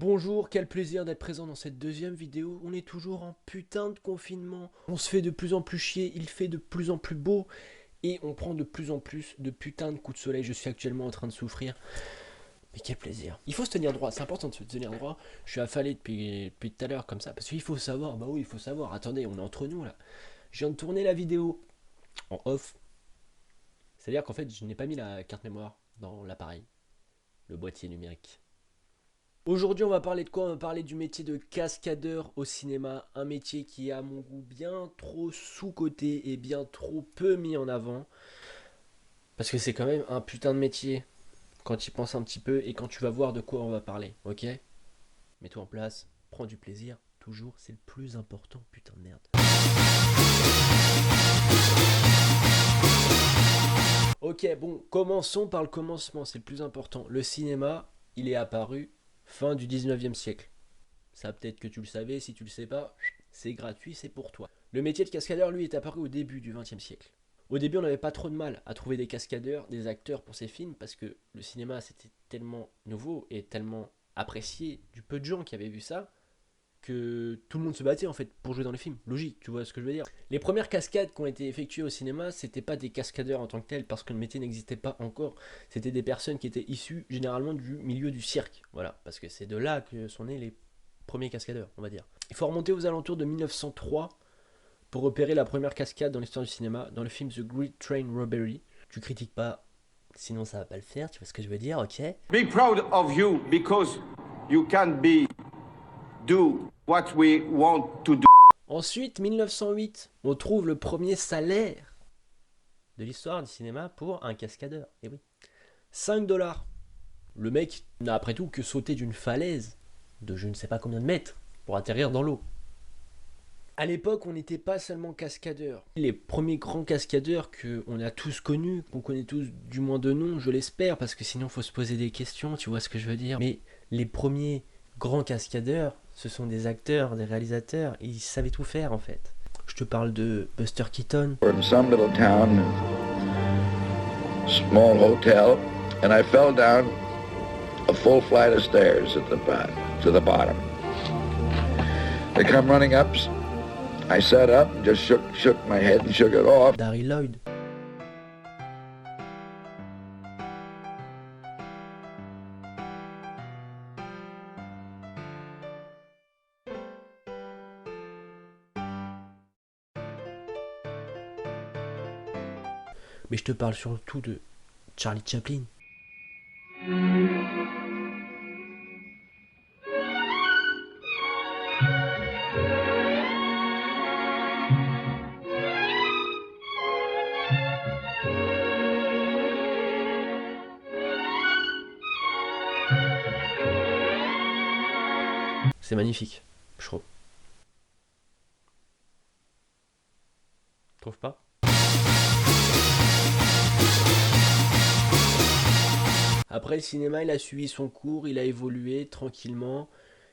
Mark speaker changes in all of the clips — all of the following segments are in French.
Speaker 1: Bonjour, quel plaisir d'être présent dans cette deuxième vidéo. On est toujours en putain de confinement. On se fait de plus en plus chier, il fait de plus en plus beau et on prend de plus en plus de putain de coups de soleil. Je suis actuellement en train de souffrir. Mais quel plaisir. Il faut se tenir droit, c'est important de se tenir droit. Je suis affalé depuis tout à l'heure comme ça parce qu'il faut savoir. Bah oui, il faut savoir. Attendez, on est entre nous là. Je viens de tourner la vidéo en off. C'est-à-dire qu'en fait, je n'ai pas mis la carte mémoire dans l'appareil, le boîtier numérique. Aujourd'hui, on va parler de quoi? On va parler du métier de cascadeur au cinéma. Un métier qui est à mon goût bien trop sous-coté et bien trop peu mis en avant. Parce que c'est quand même un putain de métier quand tu y penses un petit peu et quand tu vas voir de quoi on va parler, ok? Mets-toi en place, prends du plaisir, toujours, c'est le plus important, putain de merde. Ok, bon, commençons par le commencement, c'est le plus important. Le cinéma, il est apparu fin du 19e siècle. Ça peut-être que tu le savais, si tu le sais pas, c'est gratuit, c'est pour toi. Le métier de cascadeur, lui, est apparu au début du XXe siècle. Au début, on n'avait pas trop de mal à trouver des cascadeurs, des acteurs pour ces films, parce que le cinéma, c'était tellement nouveau et tellement apprécié du peu de gens qui avaient vu ça, que tout le monde se battait en fait pour jouer dans les films. Logique, tu vois ce que je veux dire. Les premières cascades qui ont été effectuées au cinéma, c'était pas des cascadeurs en tant que tels, parce que le métier n'existait pas encore. C'était des personnes qui étaient issues généralement du milieu du cirque. Voilà, parce que c'est de là que sont nés les premiers cascadeurs, on va dire. Il faut remonter aux alentours de 1903 pour repérer la première cascade dans l'histoire du cinéma, dans le film The Great Train Robbery. Tu critiques pas, sinon ça va pas le faire, tu vois ce que je veux dire, ok?
Speaker 2: Be proud of you because you can do what we want to do.
Speaker 1: Ensuite, 1908, on trouve le premier salaire de l'histoire du cinéma pour un cascadeur. Et oui, 5 dollars. Le mec n'a après tout que sauté d'une falaise de je ne sais pas combien de mètres pour atterrir dans l'eau. À l'époque, on n'était pas seulement cascadeurs. Les premiers grands cascadeurs qu'on a tous connus, qu'on connaît tous du moins de nom, je l'espère, parce que sinon il faut se poser des questions, tu vois ce que je veux dire. Mais les premiers grands cascadeurs, ce sont des acteurs, des réalisateurs, et ils savaient tout faire en fait. Je te parle de Buster Keaton.
Speaker 3: We're in some little town, small hotel, and I fell down a full flight of stairs to the bottom. They come running up. I sat up and just shook my head and shook it off.
Speaker 1: Darryl Lloyd. Mais je te parle surtout de Charlie Chaplin. C'est magnifique, je trouve. Trouve pas? Après le cinéma, il a suivi son cours, il a évolué tranquillement.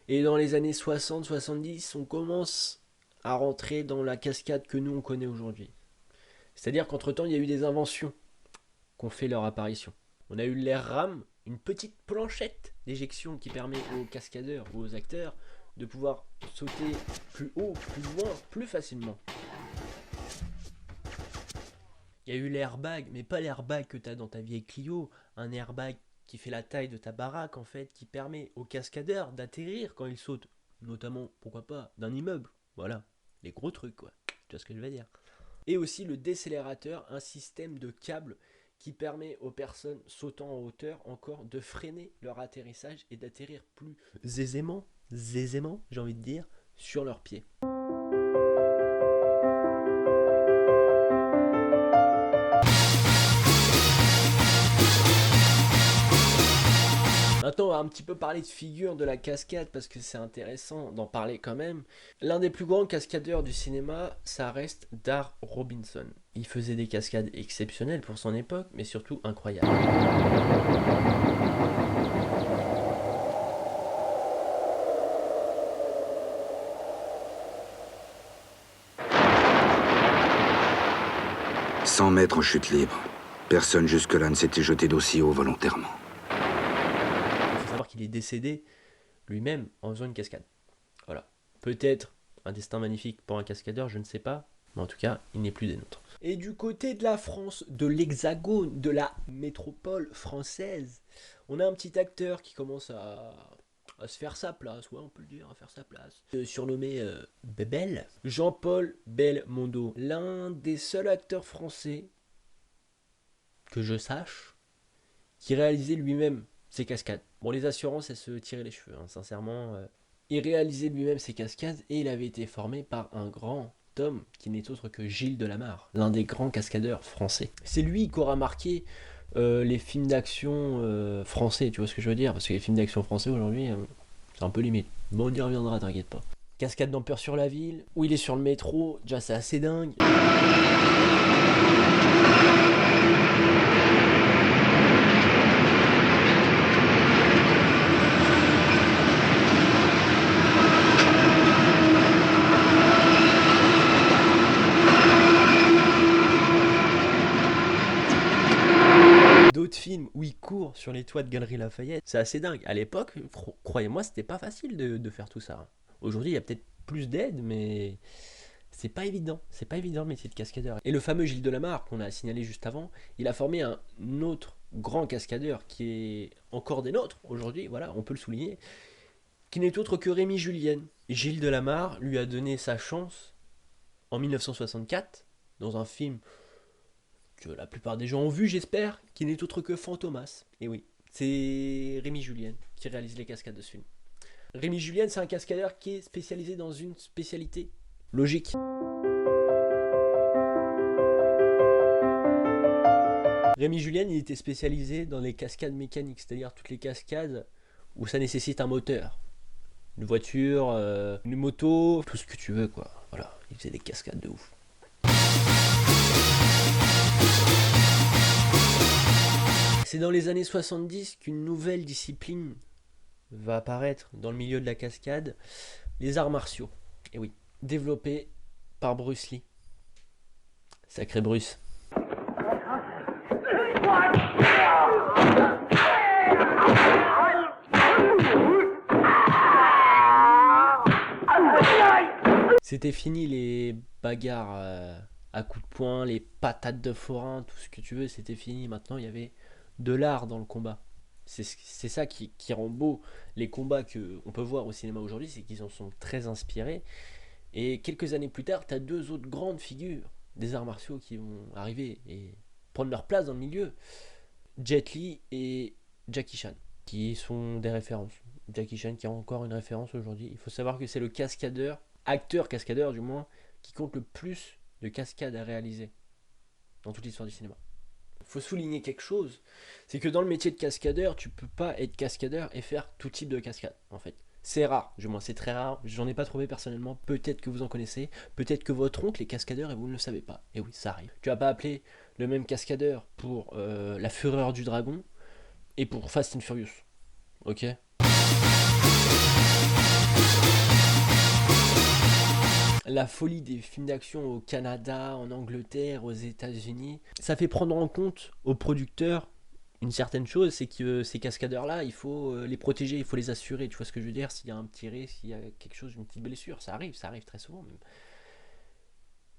Speaker 1: Et dans les années 60-70, on commence à rentrer dans la cascade que nous on connaît aujourd'hui. C'est-à-dire qu'entre-temps, il y a eu des inventions qui ont fait leur apparition. On a eu l'air rame, une petite planchette d'éjection qui permet aux cascadeurs ou aux acteurs de pouvoir sauter plus haut, plus loin, plus facilement. Il y a eu l'airbag, mais pas l'airbag que tu as dans ta vieille Clio, un airbag qui fait la taille de ta baraque en fait, qui permet aux cascadeurs d'atterrir quand ils sautent, notamment, pourquoi pas, d'un immeuble. Voilà, les gros trucs quoi, tu vois ce que je veux dire. Et aussi le décélérateur, un système de câble qui permet aux personnes sautant en hauteur encore de freiner leur atterrissage et d'atterrir plus aisément, j'ai envie de dire, sur leurs pieds. Maintenant, on va un petit peu parler de figure de la cascade parce que c'est intéressant d'en parler quand même. L'un des plus grands cascadeurs du cinéma, ça reste Dar Robinson. Il faisait des cascades exceptionnelles pour son époque, mais surtout incroyables. «
Speaker 4: 100 mètres en chute libre. Personne jusque-là ne s'était jeté d'aussi haut volontairement. »
Speaker 1: Il faut savoir qu'il est décédé lui-même en faisant une cascade. Voilà. Peut-être un destin magnifique pour un cascadeur, je ne sais pas. Mais en tout cas, il n'est plus des nôtres. Et du côté de la France, de l'Hexagone, de la métropole française, on a un petit acteur qui commence à se faire sa place, ouais, on peut le dire, à faire sa place. Surnommé Bébel, Jean-Paul Belmondo, l'un des seuls acteurs français que je sache qui réalisait lui-même ses cascades. Bon, les assurances, elles se tiraient les cheveux, hein, sincèrement. Il réalisait lui-même ses cascades et il avait été formé par un grand homme qui n'est autre que Gilles Delamarre, l'un des grands cascadeurs français. C'est lui qui aura marqué les films d'action français, tu vois ce que je veux dire? Parce que les films d'action français aujourd'hui, c'est un peu limite. Bon, on y reviendra, t'inquiète pas. Cascade dans Peur sur la ville, où il est sur le métro, déjà c'est assez dingue. D'autres films où il court sur les toits de Galeries Lafayette, c'est assez dingue. À l'époque, croyez-moi, c'était pas facile de faire tout ça. Aujourd'hui, il y a peut-être plus d'aide, mais c'est pas évident. C'est pas évident le métier de cascadeur. Et le fameux Gilles Delamarre, qu'on a signalé juste avant, il a formé un autre grand cascadeur qui est encore des nôtres aujourd'hui, voilà, on peut le souligner, qui n'est autre que Rémi Julien. Gilles Delamarre lui a donné sa chance en 1964 dans un film que la plupart des gens ont vu, j'espère, qui n'est autre que Fantomas. Et oui, c'est Rémi Julien qui réalise les cascades de ce film. Rémi Julien, c'est un cascadeur qui est spécialisé dans une spécialité logique. Rémi Julien, il était spécialisé dans les cascades mécaniques, c'est-à-dire toutes les cascades où ça nécessite un moteur. Une voiture, une moto, tout ce que tu veux, quoi. Voilà, il faisait des cascades de ouf. C'est dans les années 70 qu'une nouvelle discipline va apparaître dans le milieu de la cascade, les arts martiaux. Et oui, développés par Bruce Lee. Sacré Bruce. C'était fini les bagarres à coups de poing, les patates de forain, tout ce que tu veux, c'était fini. Maintenant, il y avait de l'art dans le combat. C'est ça qui rend beau les combats qu'on peut voir au cinéma aujourd'hui, c'est qu'ils en sont très inspirés. Et quelques années plus tard, tu as deux autres grandes figures des arts martiaux qui vont arriver et prendre leur place dans le milieu. Jet Li et Jackie Chan, qui sont des références. Jackie Chan qui a encore une référence aujourd'hui. Il faut savoir que c'est le cascadeur, acteur cascadeur du moins, qui compte le plus de cascades à réaliser dans toute l'histoire du cinéma. Il faut souligner quelque chose, c'est que dans le métier de cascadeur, tu peux pas être cascadeur et faire tout type de cascade, en fait. C'est rare, du moins c'est très rare, j'en ai pas trouvé personnellement, peut-être que vous en connaissez, peut-être que votre oncle est cascadeur et vous ne le savez pas. Et oui, ça arrive. Tu vas pas appeler le même cascadeur pour La Fureur du Dragon et pour Fast and Furious, ok ? La folie des films d'action au Canada, en Angleterre, aux États-Unis, ça fait prendre en compte aux producteurs une certaine chose, c'est que ces cascadeurs-là, il faut les protéger, il faut les assurer. Tu vois ce que je veux dire? S'il y a un petit risque, s'il y a quelque chose, une petite blessure, ça arrive très souvent même.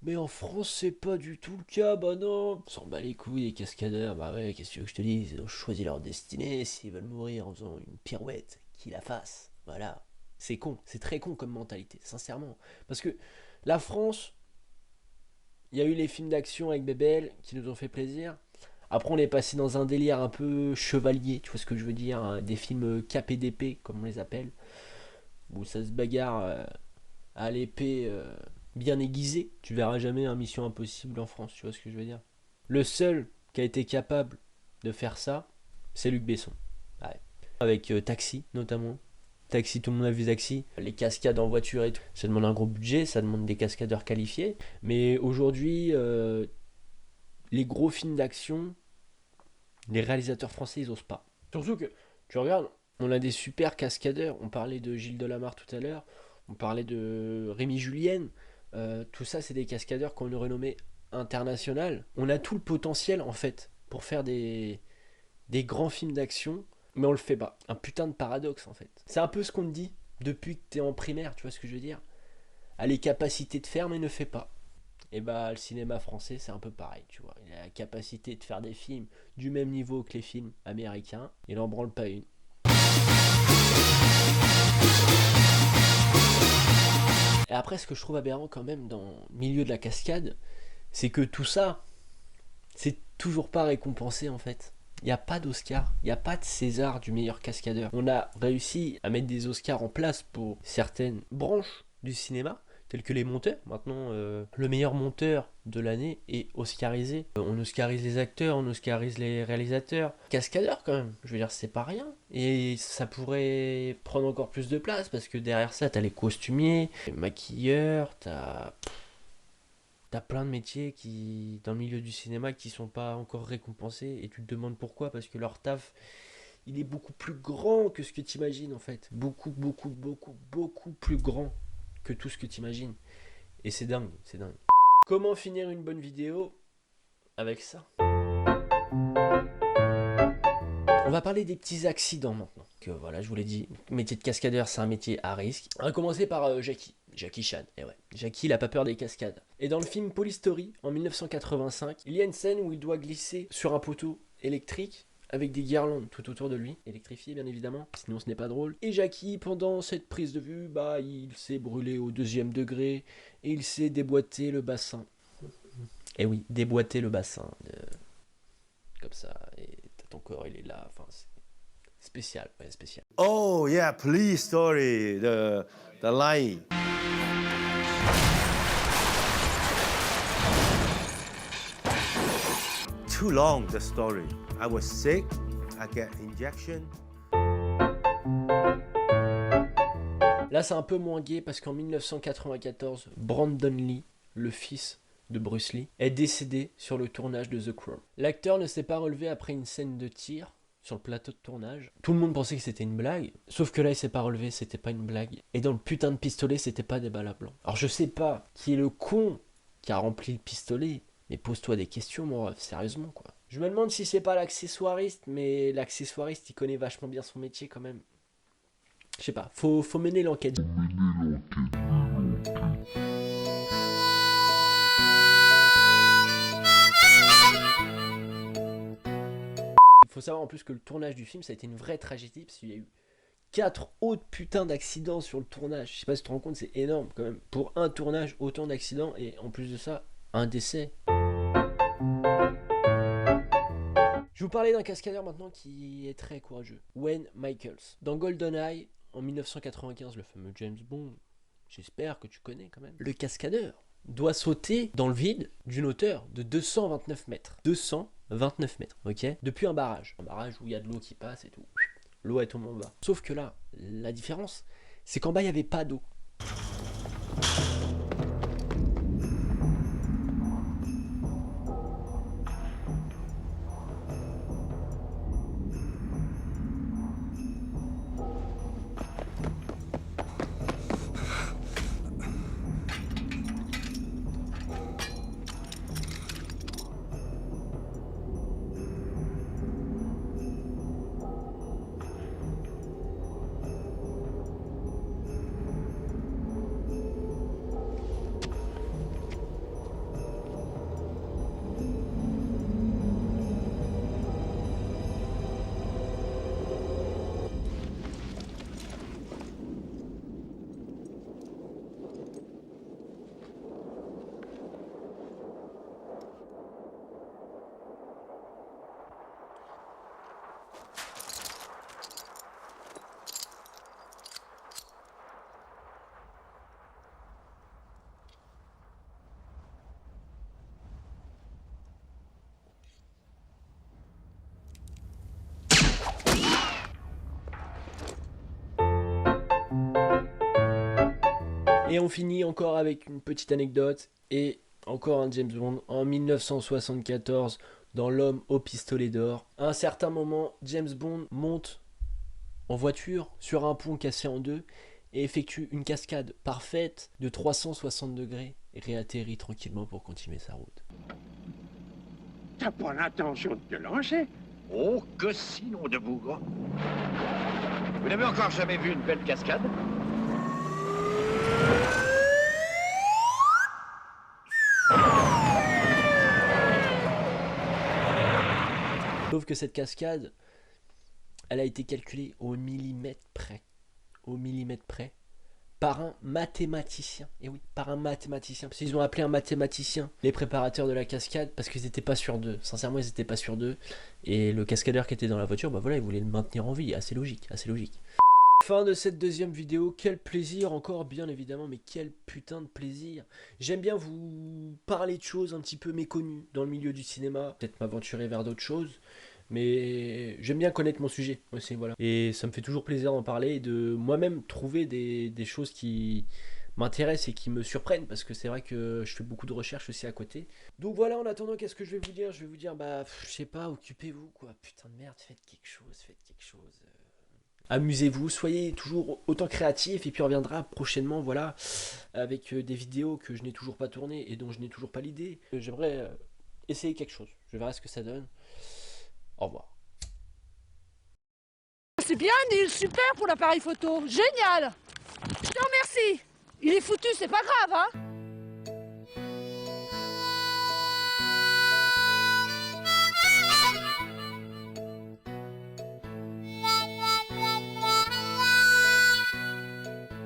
Speaker 1: Mais en France, c'est pas du tout le cas, bah non. On s'en bat les couilles, les cascadeurs, bah ouais, qu'est-ce que tu veux que je te dise? Ils ont choisi leur destinée, s'ils veulent mourir en faisant une pirouette, qu'ils la fassent, voilà. C'est con, c'est très con comme mentalité, sincèrement. Parce que la France, il y a eu les films d'action avec Bébel qui nous ont fait plaisir. Après, on est passé dans un délire un peu chevalier, tu vois ce que je veux dire, hein, des films KPDP, comme on les appelle, où ça se bagarre à l'épée bien aiguisée. Tu verras jamais un Mission Impossible en France, tu vois ce que je veux dire. Le seul qui a été capable de faire ça, c'est Luc Besson. Ouais. Avec Taxi, notamment. Taxi, tout le monde a vu Taxi. Les cascades en voiture et tout, ça demande un gros budget, ça demande des cascadeurs qualifiés. Mais aujourd'hui, les gros films d'action, les réalisateurs français, ils osent pas. Surtout que, tu regardes, on a des super cascadeurs. On parlait de Gilles Delamarre tout à l'heure, on parlait de Rémi Julien. Tout ça, c'est des cascadeurs qui ont une renommée internationale. On a tout le potentiel, en fait, pour faire des grands films d'action. mais on le fait pas. Un putain de paradoxe en fait. C'est un peu ce qu'on te dit depuis que t'es en primaire, tu vois ce que je veux dire? A les capacités de faire mais ne fait pas. Et bah le cinéma français c'est un peu pareil, tu vois. Il a la capacité de faire des films du même niveau que les films américains, il en branle pas une. Et après, ce que je trouve aberrant quand même dans le milieu de la cascade, c'est que tout ça, c'est toujours pas récompensé en fait. Il n'y a pas d'Oscar, il n'y a pas de César du meilleur cascadeur. On a réussi à mettre des Oscars en place pour certaines branches du cinéma, tels que les monteurs. Maintenant, le meilleur monteur de l'année est oscarisé. On oscarise les acteurs, on oscarise les réalisateurs. Cascadeur quand même, je veux dire, c'est pas rien. Et ça pourrait prendre encore plus de place, parce que derrière ça, t'as les costumiers, les maquilleurs, t'as plein de métiers qui, dans le milieu du cinéma, qui sont pas encore récompensés. Et tu te demandes pourquoi, parce que leur taf, il est beaucoup plus grand que ce que tu imagines en fait. Beaucoup plus grand que tout ce que tu imagines. Et c'est dingue, c'est dingue. Comment finir une bonne vidéo avec ça? On va parler des petits accidents maintenant. Que voilà, je vous l'ai dit, le métier de cascadeur, c'est un métier à risque. On va commencer par Jackie Chan. Et ouais, Jackie, il a pas peur des cascades. Et dans le film Police Story, en 1985, il y a une scène où il doit glisser sur un poteau électrique avec des guirlandes tout autour de lui, électrifiées bien évidemment, sinon ce n'est pas drôle. Et Jackie, pendant cette prise de vue, bah il s'est brûlé au 2e degré et il s'est déboîté le bassin. Et oui, déboîter le bassin, comme ça, et ton corps il est là, enfin c'est spécial, ouais, spécial.
Speaker 5: Oh yeah, Police Story, the line. Too long, the story. I was sick, I get injection.
Speaker 1: Là c'est un peu moins gai parce qu'en 1994, Brandon Lee, le fils de Bruce Lee, est décédé sur le tournage de The Crown. L'acteur ne s'est pas relevé après une scène de tir sur le plateau de tournage. Tout le monde pensait que c'était une blague, sauf que là il s'est pas relevé, c'était pas une blague. Et dans le putain de pistolet, c'était pas des balles à blanc. Alors je sais pas qui est le con qui a rempli le pistolet, mais pose-toi des questions mon ref, sérieusement quoi. Je me demande si c'est pas l'accessoiriste, mais l'accessoiriste il connaît vachement bien son métier quand même. Je sais pas, faut mener l'enquête. Il faut savoir en plus que le tournage du film ça a été une vraie tragédie parce qu'il y a eu 4 autres putains d'accidents sur le tournage. Je sais pas si tu te rends compte, c'est énorme quand même. Pour un tournage, autant d'accidents et en plus de ça, un décès. Je vous parlais d'un cascadeur maintenant qui est très courageux. Wayne Michaels. Dans GoldenEye, en 1995, le fameux James Bond, j'espère que tu connais quand même. Le cascadeur doit sauter dans le vide d'une hauteur de 229 mètres. 229 mètres, ok? Depuis un barrage. Un barrage où il y a de l'eau qui passe et tout. L'eau est tombée en bas. Sauf que là, la différence, c'est qu'en bas, il n'y avait pas d'eau. Et on finit encore avec une petite anecdote et encore un James Bond en 1974 dans L'homme au pistolet d'or. À un certain moment, James Bond monte en voiture sur un pont cassé en deux et effectue une cascade parfaite de 360 degrés et réatterrit tranquillement pour continuer sa route.
Speaker 6: T'as pas l'intention de te lancer? Oh, que sinon de bougre. Vous n'avez encore jamais vu une belle cascade?
Speaker 1: Sauf que cette cascade, elle a été calculée au millimètre près. Au millimètre près. Par un mathématicien. Et oui, par un mathématicien. Parce qu'ils ont appelé un mathématicien les préparateurs de la cascade parce qu'ils n'étaient pas sûrs d'eux. Sincèrement, ils n'étaient pas sûrs d'eux. Et le cascadeur qui était dans la voiture, bah voilà, il voulait le maintenir en vie. Assez logique, assez logique. Fin de cette deuxième vidéo, quel plaisir encore, bien évidemment, mais quel putain de plaisir. J'aime bien vous parler de choses un petit peu méconnues dans le milieu du cinéma, peut-être m'aventurer vers d'autres choses, mais j'aime bien connaître mon sujet aussi, voilà. Et ça me fait toujours plaisir d'en parler et de moi-même trouver des choses qui m'intéressent et qui me surprennent, parce que c'est vrai que je fais beaucoup de recherches aussi à côté. Donc voilà, en attendant, qu'est-ce que je vais vous dire? Je vais vous dire, bah, je sais pas, occupez-vous, quoi, putain de merde, faites quelque chose, faites quelque chose. Amusez-vous, soyez toujours autant créatifs et puis on reviendra prochainement, voilà, avec des vidéos que je n'ai toujours pas tournées et dont je n'ai toujours pas l'idée. J'aimerais essayer quelque chose, je verrai ce que ça donne. Au revoir.
Speaker 7: C'est bien, Neil, super pour l'appareil photo, génial. Je te remercie. Il est foutu, c'est pas grave, hein.